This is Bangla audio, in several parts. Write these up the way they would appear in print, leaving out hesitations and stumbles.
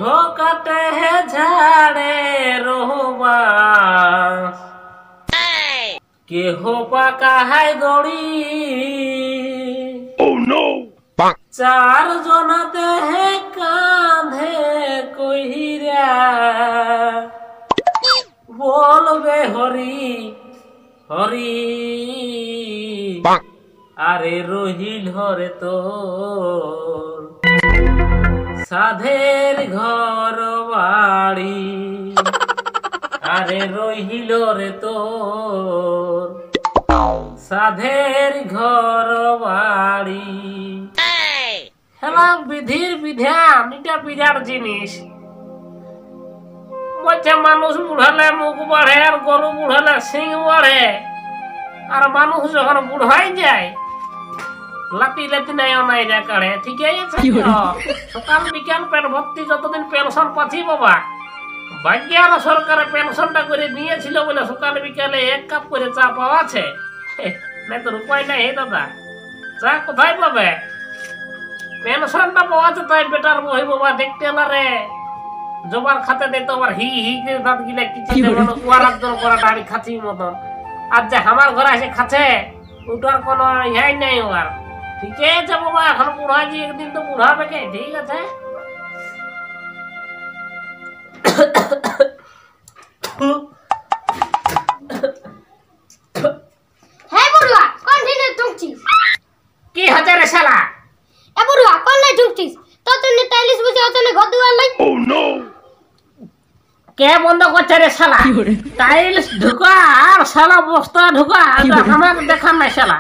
हो काटे है झाड़े रोहबा के हो पाका है दौड़ी चार जोनाते है कांधे कोहिरा बोलबे हरी हरी আরে রহিল হরে তোর সাধের ঘর বাড়ি আরে রহিল রে তোর সাধের ঘর বাড়ি হেলা বিধির বিধান এটা বিরাট জিনিস বলছে মানুষ বুড়ালে মুখ বাড়ে আর গরু বুড়ালে সিং বাড়ে আর মানুষ যখন বুড়াই যায় লাতি লাতি নাই নাই যা করে ঠিক আছে সকাল বিকাল পেন ভর্তি যতদিন পেনশন পাচ্ছি বাবা ভাগ্যার সরকারে পেনশনটা করে দিয়েছিল বলে সকাল বিকালে এক কাপ করে চা পাওয়া আছে না তো উপায় নাই হে দাদা চা কোথায় পাবে পেনশনটা পাওয়া আছে তাই বেটার বই বাবা দেখতে না রে জবার খাতে দে তো আবার হি হি করে দাঁত গিলে কিছু মানে ওয়ার একজন করা দাড়ি খাচ্ছি মতন আর যে আমার ঘরে এসে খাচ্ছে ওটার কোনো ইহাই নাই ওর ঠিক আছে বাবা এখন বুড়াজি একদিন তো বুড়াবে কে ঠিক আছে হে বুড়া কোন দিনে ঢুকছিস কি হাজারে শালা এ বুড়া কোন নাই ঢুকছিস তো তুই টাইলিস বসে ওখানে ঘর দুয়ার নাই ও নো কে বন্ধ করছে রে শালা টাইলস ঢুকা আর শালা বস্তা ঢুকা আমার দেখার নাই শালা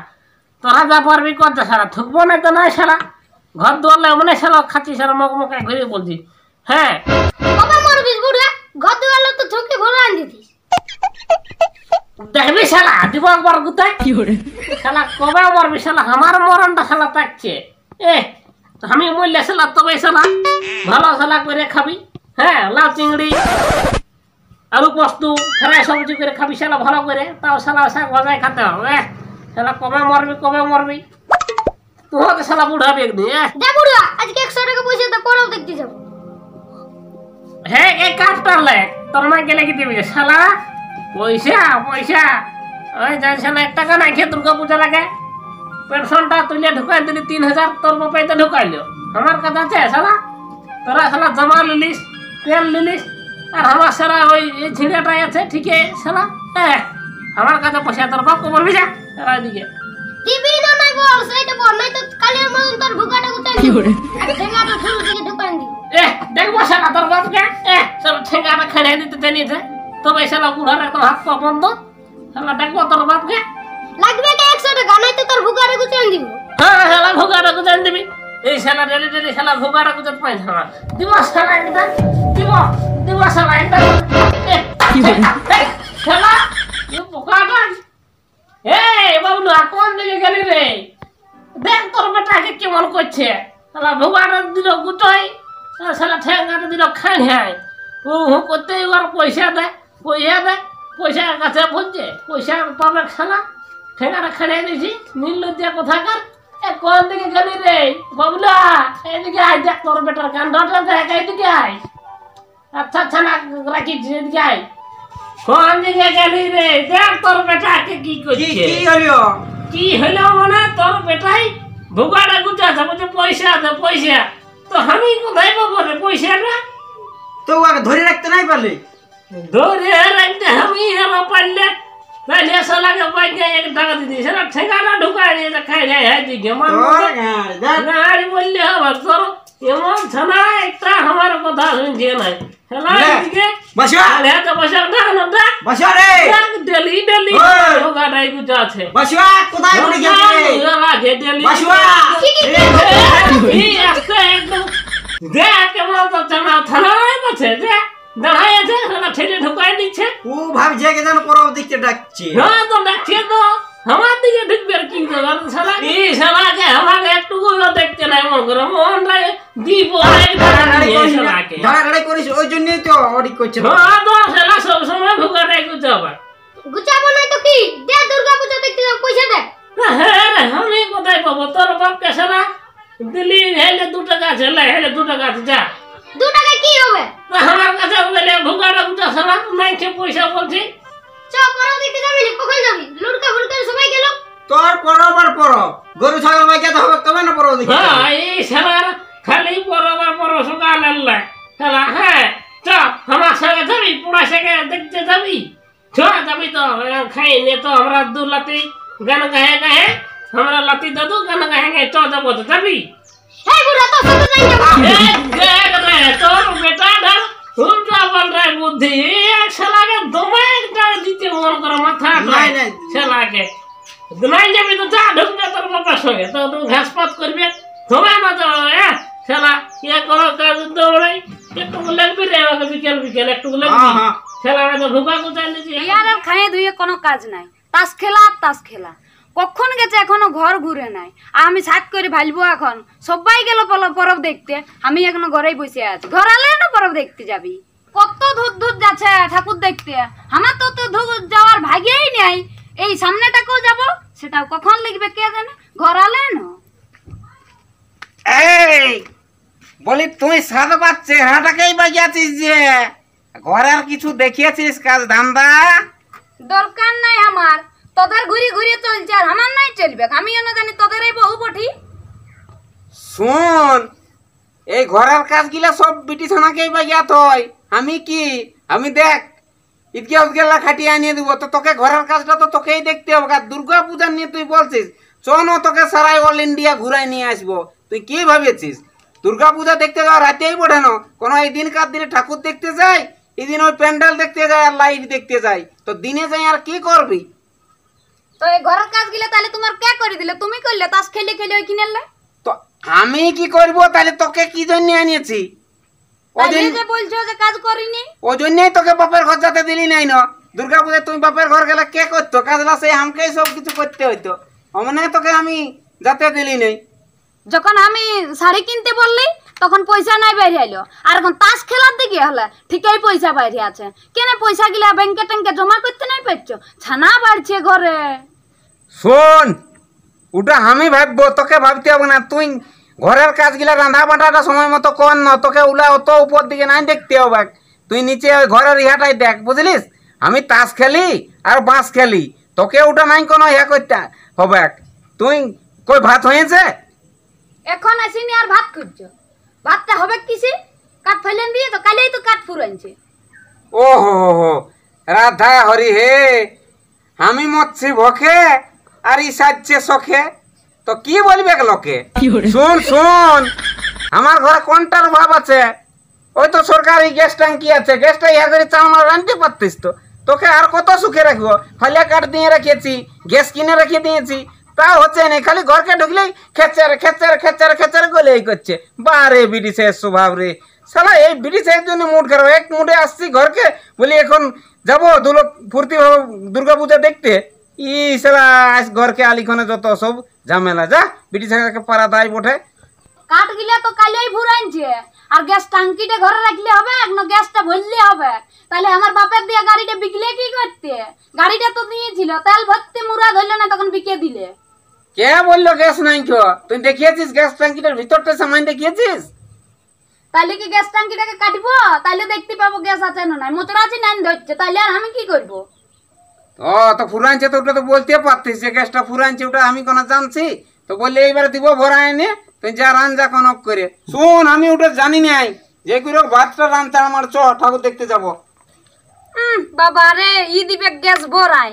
তোরা যা পারবি করতে শালা ঠুকবো না তো নাই শালা ঘর দুয়ারলে মনে শালা খাচ্ছি শালা মকমকে ঘুরে বলছি হ্যাঁ কবে মরবিস বুড়া ঘর দুয়ারলে তো ঠুকে ভরা আন দিতিস দেখবি শালা দিব একবার গুতায় কি করে শালা কবে মরবি শালা আমার মরণটা শালা থাকছে আমি মরলে শালা তবে শালা ভালো শালা করে খাবি হ্যাঁ লাউ চিংড়ি আলু পোস্ত ফ্রাই সবজি করে খাবি শালা ভালো করে তাও শালা শাক ভাজাই খেতে হবে শালা কবে মরবি তোকে শালা বুড়াবি একদিন দে বুড়া আজকে 100 টাকা পয়সা দে পড়াও দেখতে যাব হ্যাঁ এই কাজটা লে তোর মা গেলে কি দিবি শালা পয়সা ওই যাই শালা 1 টাকা নাই খেয়ে দুর্গা পূজা লাগে পেনশনটা তুলে ঢুকাই দিলি 3000 তোর বাপাই তো ঢুকাইলো আমার কাছে আছে শালা তোরা শালা জমা লিলিস তেল লিলিস আর আমার শালা ওই ঝিঁড়েটাই আছে ঠিক আছে শালা আমার কাছে পয়সা তোর বাপ বলবি যা তারা দিকে দিবি না নাই বল সেইটা বল নাই তো কালের মতন তোর ভুকাটা গুটাই দিবি ঠেঙ্গাটা ঝুল থেকে ঢুকাই দিবি দেখবো শালা তোর বাপকে সব ঠেঙ্গাটা খেয়ে দিতে জানিয়েছে তবে শালা বুড়ার একদম হাত পা বন্ধ শালা দেখবো তোর বাপকে লাগবে কি 100 টাকা নাই তো তোর ভুকাটা গুটাই দিব হ্যাঁ শালা ভুকাটা গুটাই দিবি এই শালা ডেলি শালা ভুকাটা গুটাই পাই শালা দিব শালা একটা দিব শালা একটা শালা এই পোকাটা বাবু কোন দিকে গেলি রে দেখ তোর বেটাকে কেমন করছে শালা ভুকাটা দিল গুটাই শালা ঠেঙ্গাটা দিল খাই হ্যাঁ ও করতে এবার পয়সা দে পয়সার কাছে বলছে পয়সা পাবে শালা ঠেঙ্গাটা খেয়ে দিয়েছি নির্লজ্জা কোথাকার কোন দিকে গেলি রে বাবুলা এইদিকে আয় দেখ তোর বেটার কাণ্ডটা দেখ এইদিকে আয় আচ্ছা না রাখিস এদিকে আয় কোন দিকে গেলি রে দেখ তোর বেটাকে কি করছে কি হলো মানে তোর বেটাই ভুগাটা গুটাছে বলছে পয়সা দে পয়সা তো আমি কোথায় পাবো রে পয়সাটা তো ওকে ধরে রাখতে নাই পারলি ধরে রাখতে আমি হেলা পারলে তাহলে শালাকে পাইকে 1 টাকা দিদি শালা ঠেকাটা ঢুকাই দিয়ে খাই যায় হ্যাঁ দিকে গাড়ি বললে হবে তোর এমন ছানা একটা আমার কথা শুনছে নাই হেলা দিকে বসা আরে তো বসা না বসা রে ডেলি ভুগাটাই গুটা আছে বসা কোথায় পড়ে গেলি ডেলি বসা এই আস্তে একদম দেখ কেমন তো ছানা থানায় আছে যে দাঁড়াই আছে শালা ঠেলে ঢুকাই দিচ্ছে ও ভাবছে কে যেন পরব দেখতে ডাকছে হ্যাঁ তো ডাকছে তো আমার দিকে ঢুকবে আর কি করবে শালা এই শালাকে আমাকে একটুকু দেখতে নাই মন করে মনটা দিব দাঁড়াই করিস ওই জন্যই তো অডিট করছে হ্যাঁ তো শালা সব সময় ভুগাটাই গুছাবে গুছাবো না তো কি দে দুর্গা পূজা দেখতে যাও পয়সা দে হ্যাঁ আমি কোথায় পাবো তোর বাপকে শালা দিলি হেলে 2 টাকা আছে হেলে 2 টাকা আছে যা 2 টাকা কি হবে শালা নাই সে পয়সা বলছি চ পরব দেখতে যাবি না কখন যাবি লুড়কা ফুলকা সবাই গেল তোর পরব আর পরব গরু ছাগল বাইকাতে হবে তবে না পরব দেখতে হ্যাঁ এই শালার খালি পরবার পর সকাল আল্লাহ শালা হ্যাঁ চ আমার সঙ্গে যাবি পুরা সঙ্গে দেখতে যাবি চ যাবি তো খাই নে তো আমরা দু লাতি গান গায়ে গায়ে আমরা লাতি দাদু গান গায়ে গায়ে চ যাবো তো যাবি হে বুড়া তো সাথে যাই যাব তোর বেটা ধর উল্টা পাল্টা বুদ্ধি শালাকে দমে একটা দিতে মন করে মাথা নাই, নাই। শালাকে নাই যাবি তো যা ঢুকবে তোর বাবার সঙ্গে তো তুই ঘাস পাত করবে দমে না তো শালা ইয়ে করো কাজ দৌড়াই একটু লাগবি রে আমাকে বিকেল বিকেল একটু লাগবি হ্যাঁ, হ্যাঁ। শালা তো ঢুকা কোথায় নিয়েছি ইয়ার আর খাইয়ে দুইয়ে কোনো কাজ নাই তাস খেলা আর তাস খেলা কখন গেছে এখনো ঘর ঘুরে নাই আর আমি সাত করে ভালবো এখন সবাই গেল পরব দেখতে আমি এখনো ঘরেই বসে আছি ঘর আলে না পরব দেখতে যাবি কত ধূর ধূর যাচ্ছে ঠাকুর দেখতে আমার তো ধূর যাওয়ার ভাগেই নাই এই সামনেটাকেও যাব সেটাও কখন লিখবে কে জানে ঘর আলে না এই বলি তুই সাত বাচ্চে হাটাকেই বাজিয়াছিস যে ঘরের কিছু দেখিয়েছিস কাজ ধান্দা দরকার নাই আমার তোদের ঘুরি ঘুরে চলছে আর আমার নাই চলবে আমিও না জানি তোদের এই বহু বটি শুন এই ঘরের কাজগুলা সব বিটিছানাকেই বাজিয়াত হয় আমি দেখ ইদকে উদগেলা খাটিয়ে আনিয়ে দিব তো তোকে ঘরের কাজটা তো তোকেই দেখতে হবে আর দুর্গা পূজা নিয়ে তুই বলছিস চল তোকে সারাই অল ইন্ডিয়া ঘুরাই নিয়ে আসবো তুই কি ভাবেছিস দুর্গা পূজা দেখতে যাওয়া রাতেই বোঝানো কোনো এই দিনকার দিনে ঠাকুর দেখতে যাই এদিন ওই প্যান্ডেল দেখতে যায় আর লাইট দেখতে যাই তো দিনে যাই আর কি করবি তো এই ঘরের কাজ গিলে তাহলে তোমার কে করে দিলে তুমি করলে তাস খেলে খেলে ওই কিনেলে তো আমি কি করব তাহলে তোকে কি জন্য আনিয়েছি তাহলে যে বলছো যে কাজ করিনি ওই জন্যই তোকে বাপের ঘর যেতে দিলি নাই না দুর্গা পূজায় তুমি বাপের ঘর গেলে কে করতো কাজলা সেই আমাকেই সব কিছু করতে হইতো অমনে তোকে আমি যেতে দিলি নাই যখন আমি শাড়ি কিনতে বললি তখন পয়সা নাই বাইরে আইলো আর এখন তাস খেলার দিকে হলে ঠিকই পয়সা বাইরে আছে কেন পয়সা গিলা ব্যাংকে ট্যাঙ্কে জমা করতে নাই পারছো ছানা বাড়ছে ঘরে শোন ওটা আমি ভাববো তোকে ভাবতে হবে না তুই ঘরের কাজগুলা রান্না বান্নাটা সময় মতো কর না তোকে উলা অত উপর দিকে নাই দেখতে হবে তুই নিচে ওই ঘরের ইহাটাই দেখ বুঝলিস আমি তাস খেলি আর বাঁশ খেলি তোকে ওটা নাই কোনো ইয়া করতে হবে তুই কই ভাত হয়েছে এখন আসিনি আর ভাত করছো ভাতটা হবে কিসে কাঠ ফেলেন দিয়ে তো কালেই তো কাঠ ফুরাইছে ও হো রাধা হরি হে আমি মরছি ভকে আর ই সাজছে শখে তো কি বলবে লোকে শুন শুন আমার ঘরে কোনটার ভাব আছে ওই তো সরকারি গ্যাস ট্যাঙ্কি আছে গ্যাসটা ইয়া করে চাল রাঁধতে পারতিস তো তোকে আর কত সুখে রাখবো ফালিয়া কাঠ দিয়ে রেখেছি গ্যাস কিনে রেখে দিয়েছি তা হচ্ছে না খালি ঘরকে ঢুকলেই খেচার খেচার খেচার খেচার গলে এই করছে বারে ব্রিটিশের স্বভাব রে সালা এই ব্রিটিশের জন্য মুড খারাপ এক মুডে আসছি ঘরকে বলি এখন যাবো দুলো ফুর্তি ভাবে দুর্গা পূজা দেখতে ই সালা আজ ঘরকে আলিখনে যত সব ঝামেলা যা ব্রিটিশের পাড়া দায় বটে কাঠ গিলা তো কালেই ফুরাইছে আর গ্যাস টাঙ্কিটা ঘরে রাখলে হবে না গ্যাসটা ভরলে হবে তাহলে আমার বাপের দিয়ে গাড়িটা বিকলে কি করতে গাড়িটা তো দিয়েছিল তেল ভরতে মুরা ধরলো না তখন বিকে দিলে কে বললো গ্যাস নাই কেউ তুই দেখিয়েছিস গ্যাস ট্যাঙ্কিটার ভিতরটা সামান দেখিয়েছিস তাহলে কি গ্যাস টাঙ্কিটাকে কাটবো তাহলে দেখতে পাবো গ্যাস আছে না নাই মোচড়া আছে নাই ধরছে তাহলে আর আমি কি করবো ও তো ফুরানছে তো ওটা তো বলতে পারতিস যে গ্যাসটা ফুরানছে ওটা আমি কোনো জানছি তো বললে এইবারে দিব ভরা এনে তুই যা রান যা কনক করে শুন আমি ওটা জানি নাই যে করে ভাতটা রানতে আমার চ ঠাকুর দেখতে যাব বাবা রে ই দিবে গ্যাস ভরাই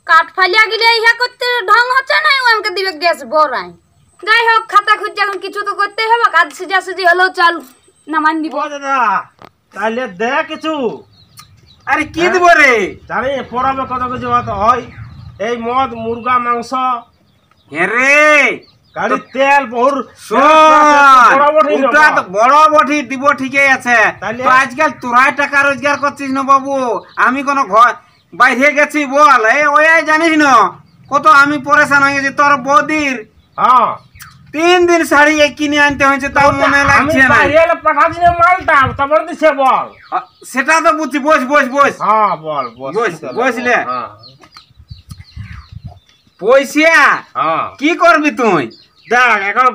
কাঠ ফালিয়া গেলে ইহা করতে ঢং হচ্ছে না ও আমাকে দিবে গ্যাস ভরাই যাই হোক খাতা খুঁজছে এখন কিছু তো করতে হবে কাজ সুজা সুজি হলো চাল নামান দিব দাদা তাহলে দে কিছু আরে কি দিব রে জানি পরবে কত কিছু হয় এই মদ মুরগা মাংস রে গাড়ি তেল বহুর ওটা তো বড় বটি দিব ঠিকই আছে তাহলে? তো আজকাল তোরাই টাকা রোজগার করছিস না বাবু আমি কোনো ঘর বাইরে গেছি বল ওই জানিস না কত আমি পরেশান হয়ে গেছি তোর বৌদির হ্যাঁ 3 দিন শাড়ি কিনে আনতে হয়েছে তাও মনে লাগছে না পাঠাচ্ছি মালটা তারপর দিছে বল সেটা তো বুঝছি বস বস বস হ্যাঁ বল বস বসলে হ্যাঁ পয়সা হ্যাঁ কি করবি তুই দেখ এখন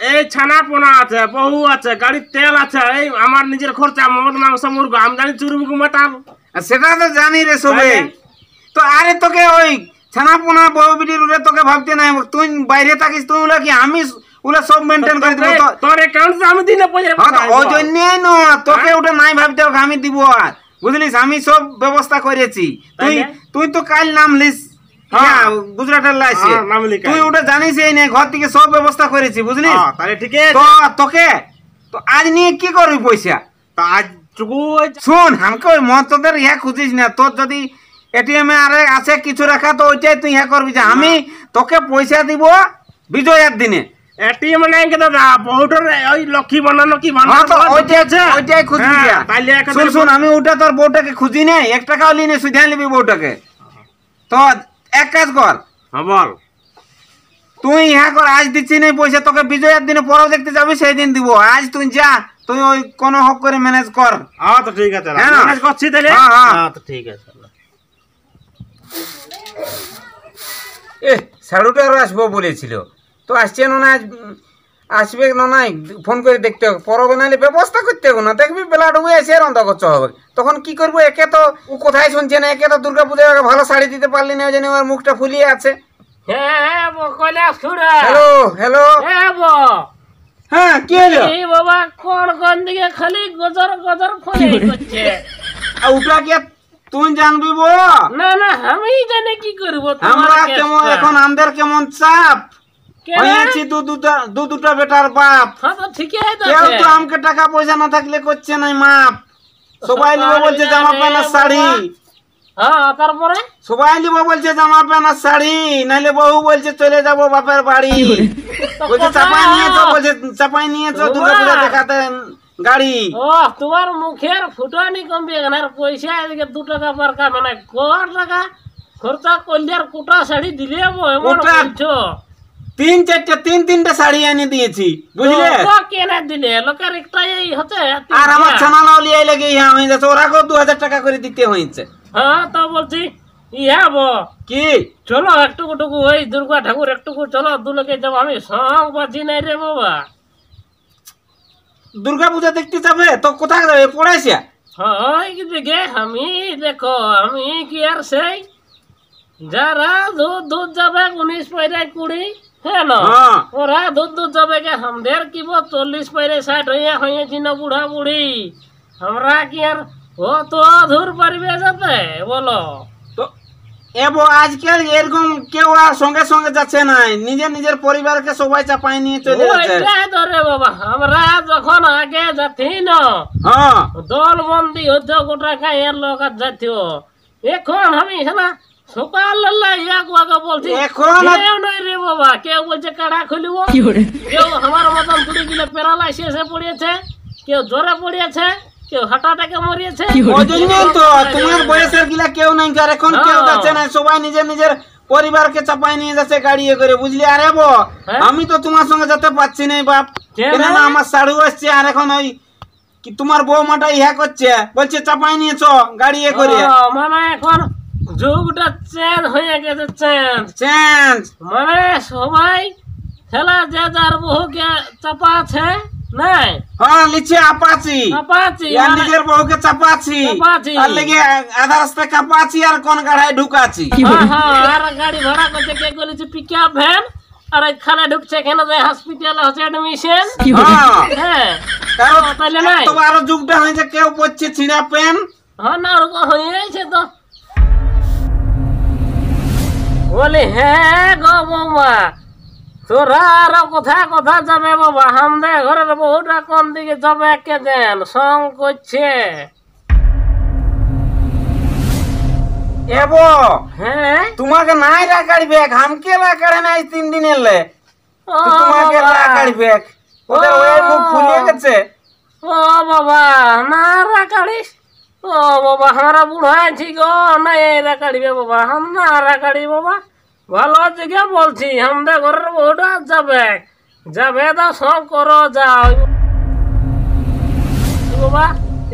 এই ছানা পোনা আছে, বহু আছে, গাড়ির তেল আছে, এই আমার নিজের খরচা, মদ মাংস মুরগা, আমি জানি চুরুবুকু মাতাল। আর সেটা তো জানি রে সবে। তো আরে তোকে ওই ছানা পোনা বউ বিটির উলে তোকে ভাবতে নাই, তুই বাইরে থাকিস, তুই উলা কি আমি উলা সব মেনটেন করে দিব। তোর অ্যাকাউন্ট আমি দিনে পয়সা ওই জন্যই না তোকে ওটা নাই ভাবতে হবে, আমি দিব। আর বুঝলিস আমি সব ব্যবস্থা করেছি। তুই তো কাল নামলিস গুজরাটের লাইসে, তুই ওটা জানিস এই না, ঘর থেকে সব ব্যবস্থা করেছি বুঝলিস। তাহলে ঠিক আছে। তো তোকে তো আজ নিয়ে কি করবি পয়সা? তো আজ টুকু শুন আমাকে ওই মত তোদের ইহা খুঁজিস না। তোর যদি এটিএম এ আরে আছে কিছু রাখা তো ওইটাই তুই ইহা করবি যে আমি তোকে পয়সা দিব বিজয়ের দিনে। এটিএম নাই কে দাদা, বহুটার ওই লক্ষ্মী বানানো কি বানানো ওইটাই খুঁজবি। শুন শুন আমি ওটা তোর বউটাকে খুঁজি নাই, 1 টাকাও লিনে সুধা নিবি বউটাকে। তো এক কাজ কর, হ্যাঁ বল। তুই ইহা কর, আজ দিচ্ছি নাই পয়সা, তোকে বিজয়ের দিনে পরও দেখতে যাবি সেই দিন দিব। আজ তুই যা, তুই ওই কোন হক করে ম্যানেজ কর। হ্যাঁ তো ঠিক আছে, হ্যাঁ না? ম্যানেজ করছি তাহলে। হ্যাঁ, হ্যাঁ। হ্যাঁ তো ঠিক আছে। এ শাড়ুটা আরো আসবো বলেছিল, তো আসছে না আজ, আসবে না নাই ফোন করে দেখতে হবে, পরবে নাহলে ব্যবস্থা করতে হবে না। দেখবি বেলা ডুবে এসে রন্ধা করতে হবে, তখন কি করবো? একে তো ও কোথায় শুনছে না, একে তো দুর্গা পূজায় ভালো শাড়ি দিতে পারলি না, ওই জন্য ওর মুখটা ফুলিয়ে আছে। হ্যাঁ কৈলাস খুড়া। Hello hello. হ্যাঁ হ্যাঁ কি হলো? এই বাবা কোন দিকে খালি গজর গজর ফোন করছে। ওটা কি তুই জানবি বো? না না আমি জানি কি করব। আমরা কেমন এখন আমাদের কেমন চাপ হয়েছি, দুটা বেটার বাপ। হ্যাঁ তো ঠিকই আছে। কেউ তো আমাকে টাকা পয়সা না থাকলে করছে নাই মাপ। সবাই নিব বলছে জামা প্যান্ট আর শাড়ি। হ্যাঁ তারপরে সবাই নিব বলছে জামা প্যান্ট আর শাড়ি, নাইলে বহু বলছে চলে যাবো বাপের বাড়ি। বলছে চাপাই নিয়েছো, বলছে চাপাই নিয়েছো দুর্গা পূজা দেখাতে গাড়ি। ও তোমার মুখের ফুটানি কমবে না, পয়সা এদিকে 2 টাকা বারকা মানে কর টাকা খরচা করলে আর কোটা শাড়ি দিলে এমন বলছো। 3-4টা শাড়ি এনে দিয়েছি বুঝলে। কেনা দিলে লোকের একটাই হচ্ছে। আর আমার ছানালাও লিয়ে লেগে ইহা হয়ে যাচ্ছে, ওরাকেও 2000 টাকা করে দিতে হয়েছে। হ্যাঁ তো বলছি ইয়া কি চলো একটুকু ওই দুর্গা ঠাকুর একটুকু চলো, দুলোকে যাবো। আমি সঙ্গ বাজি নাই রে বাবা। দুর্গা পূজা দেখতে যাবে তো কোথায় যাবে? পড়াইছে হয় দিকে আমি দেখো আমি কি আর সেই যারা দুধ যাবে 19 পয়রায় 20, হ্যাঁ না ওরা দুধ যাবে কে আমাদের কি 40 পয়রায় 60 হয়েছি না বুড়া বুড়ি। আমরা কি আর ও তো ধুর পারবে যাতে বলো? তো এবো আজকাল এরকম কেউ আর সঙ্গে সঙ্গে যাচ্ছে না, নিজের পরিবারকে সবাই চাপাই নিয়ে চলে যাচ্ছে। ওইটাই ধরে বাবা, আমরা যখন আগে যাচ্ছি না দল বন্দি হতো গোটা গায়ের লোক আর যাচ্ছ। এখন আমি না সকাল বলছি এখন কেউ নাই রে বাবা। কেউ বলছে কাড়া খুলিব, কেউ আমার মতন পুড়ে গেলে প্যারালাইসিসে পড়িয়েছে, কেউ জ্বরে পড়িয়েছে, কেউ হার্ট অ্যাটাকে মরিয়েছে। ওই জন্যই তো তোমার বয়সের গিলা কেউ নাই, আর এখন কেউ যাচ্ছে না, সবাই নিজের পরিবারকে চাপাই নিয়ে যাচ্ছে গাড়ি করে বুঝলি। আরে আমি তো তোমার সঙ্গে যেতে পারছি না বাপ, কেন না আমার শাড়ু আসছে। আর এখন ওই কি তোমার বৌমাটা ইহা করছে, বলছে চাপাই নিয়েছ গাড়ি করে। মানে এখন যুগটা চেঞ্জ হয়ে গেছে, চেঞ্জ মানে সবাই খেলা যে যার বহুকে চাপাছে নাই। হ্যাঁ লিখছে আপাচি আর নিজের বউকে চাপাছি, আর লেগে আধা রাস্তায় কাপাছি আর কোন গাড়ায় ঢুকাছি। আর গাড়ি ভাড়া করছে কে করেছে পিকআপ ভ্যান, আর এখানে ঢুকছে এখানে যায় হসপিটালে হচ্ছে অ্যাডমিশন। হ্যাঁ তাহলে নাই তো আরো যুগটা হয়েছে, কেউ পড়ছে ছিঁড়া পেন। হ্যাঁ না ওরকম হয়েছে তো বলি। হ্যাঁ গো বৌমা তোরা আরো কথা যাবে বাবা, আমাদের ঘরের বহুটা কোন দিকে যাবে কে দেন সং করছে। এবো হ্যাঁ তোমাকে নাই রাখাড়ি ব্যাগ, আমকে রাখাড়ে নাই 3 দিন এলে তোমাকে রাখাড়ি ব্যাগ, ওদের ওই মুখ ফুলিয়ে গেছে। ও বাবা না রাখাড়িস, ও বাবা আমরা বুড়া আছি গো, নাই রাখাড়িবে বাবা, হাম না রাখাড়ি বাবা। ভালো জায়গা বলছি আমাদের ঘরের বহুটা যাবে তো সব করো যাও বাবা।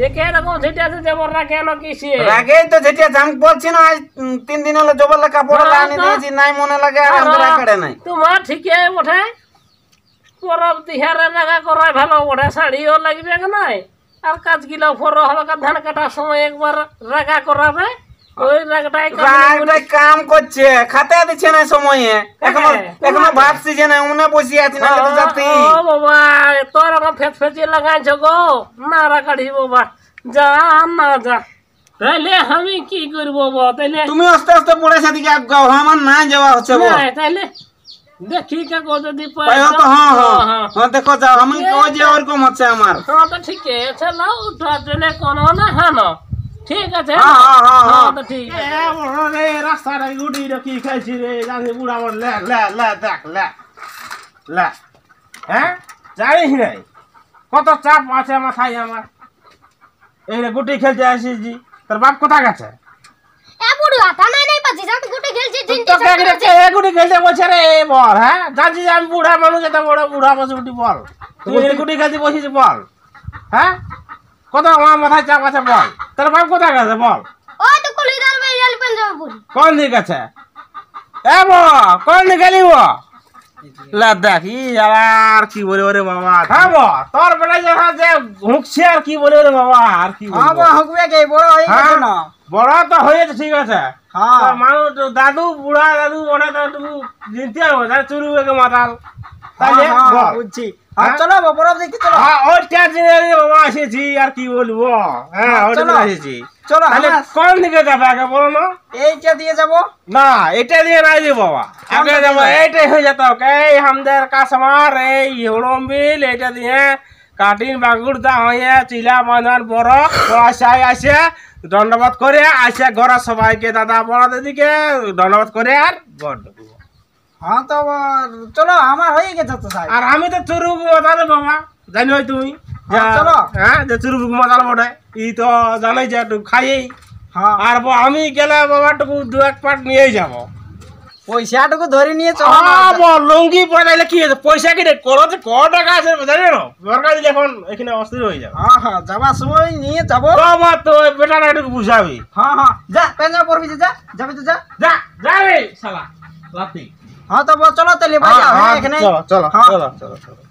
একে রকম ঝেটে আছে যাবো না কেন কিসে রাগেই তো ঝেটে আমি বলছি না, আজ 3 দিন হলো জবরলা কাপড় আনি দিয়েছি, নাই মনে লাগে আর আমাদের রাখাড়ে নাই। তোমার ঠিকই বটে, পরব তিহারে রাগা করাই ভালো বড়ে শাড়িও লাগবে নাই আর কাজগুলো ফর হবে ধান কাটার সময় একবার রাগা করাবে ওই রাগটাই রাগটাই কাম করছে খাতে দিচ্ছে না সময়ে এখনো এখনো ভাত সিজে না উনে বসে আছি না তো যাতি ও বাবা তোর রকম ফেচফেচি লাগাইছ গো না রাগাড়ি বাবা যা না যা তাইলে আমি কি করবো বাবা তাইলে তুমি আস্তে আস্তে পড়ে সেদিকে আগাও আমার না যাওয়া হচ্ছে গো নাই, তাইলে দেখি কাকো যদি পাই তো হ্যাঁ হ্যাঁ দেখো যাও আমি কই যে ওরকম হচ্ছে আমার হ্যাঁ তো ঠিক আছে নাও উঠার জন্য কোনো না হানো ঠিক আছে হ্যাঁ, হ্যাঁ, হ্যাঁ, হ্যাঁ তো ঠিক আছে রে রাস্তাটা গুটি কি খাইছি রে জানি বুড়া আমার লে লে লে দেখ লে লে হ্যাঁ জানিস নাই কত চাপ আছে মাথায় আমার এই রে গুটি খেলতে আসিছি তোর বাপ কোথা গেছে এ বুড়া থানায় নাই পাচ্ছি যা তো গুটে খেলছি তো কে রে এ গুটি খেলতে বলছে রে এ বল হ্যাঁ জানছি যে আমি বুড়া মানুষ এটা বড় বুড়া বসে গুটি বল তুই এই গুটি খেলতে বসিস বল হ্যাঁ কত আমার মাথায় চাপ আছে বল তোর বাপ কোথা গেছে বল ও তো কলিদার ভাই জাল পাঞ্জাব বুড়ি কোন দিক আছে এ ব কোন দিক গেলি ব লা দেখ ই আর কি বলে ওরে বাবা হ্যাঁ ব তোর বেটা যে হুকছে আর কি বলে ওরে বাবা আর কি হ্যাঁ বলবো হকবে কে বড় হয়ে গেছে না বড় তো হয়েছে ঠিক আছে হ্যাঁ তা মানুষ দাদু বুড়া দাদু ওটা তো একটু জিনতে হবে তাহলে চুরি বেগে মাতাল তাহলে হ্যাঁ, বল বুঝছি হ্যাঁ হ্যাঁ? চলো বরফ দেখতে চলো হ্যাঁ ওইটা দিনে বাবা এসেছি আর কি বলবো হ্যাঁ ওইটা চলো। দিনে এসেছি চলো তাহলে হামাস। কোন দিকে যাবে আগে বলো না এইটা দিয়ে যাবো না এটা দিয়ে নাই রে বাবা আগে কোনটা যাবো দিয়ে? এইটাই হয়ে যেত এই আমাদের কাসমার এই হড়ম্বিল এটা দিয়ে কাটিন বাগুড়দা হয়ে চিলা বাঁধান বড় পয়সায় আসে দণ্ডবাদ করে আসে ঘরের সবাইকে দাদা বড় দিদিকে দণ্ডবাদ করে আর ঘর ঢুকবো। হ্যাঁ তো চলো আমার হয়ে গেছে তো সাহেব আর আমি তো চুরুক মাতালে বাবা জানি হয় তুমি হ্যাঁ, চলো। হ্যাঁ যে চুরুক মাতাল বটে ই তো জানাই যে একটু খাইয়েই হ্যাঁ আর আমি গেলে বাবাটুকু দু এক পাট নিয়েই যাবো পয়সাটুকু ধরে নিয়ে চলো না। লুঙ্গি পরাইলে কি হয়েছে পয়সা কি রে করতে ক টাকা আছে জানি না সরকার দিলে এখন এখানে অস্থির হয়ে যাবে হ্যাঁ হ্যাঁ যাবার সময় নিয়ে যাবো বাবা তো বেটাটা একটু বুঝাবি হ্যাঁ হ্যাঁ যা পেঞ্জা পড়বি যা যাবি তো যা যা যা রে শালা লাতি হ্যাঁ তো চলো তাহলে ভাই এখানে চলো চলো হ্যাঁ। চলো চলো চলো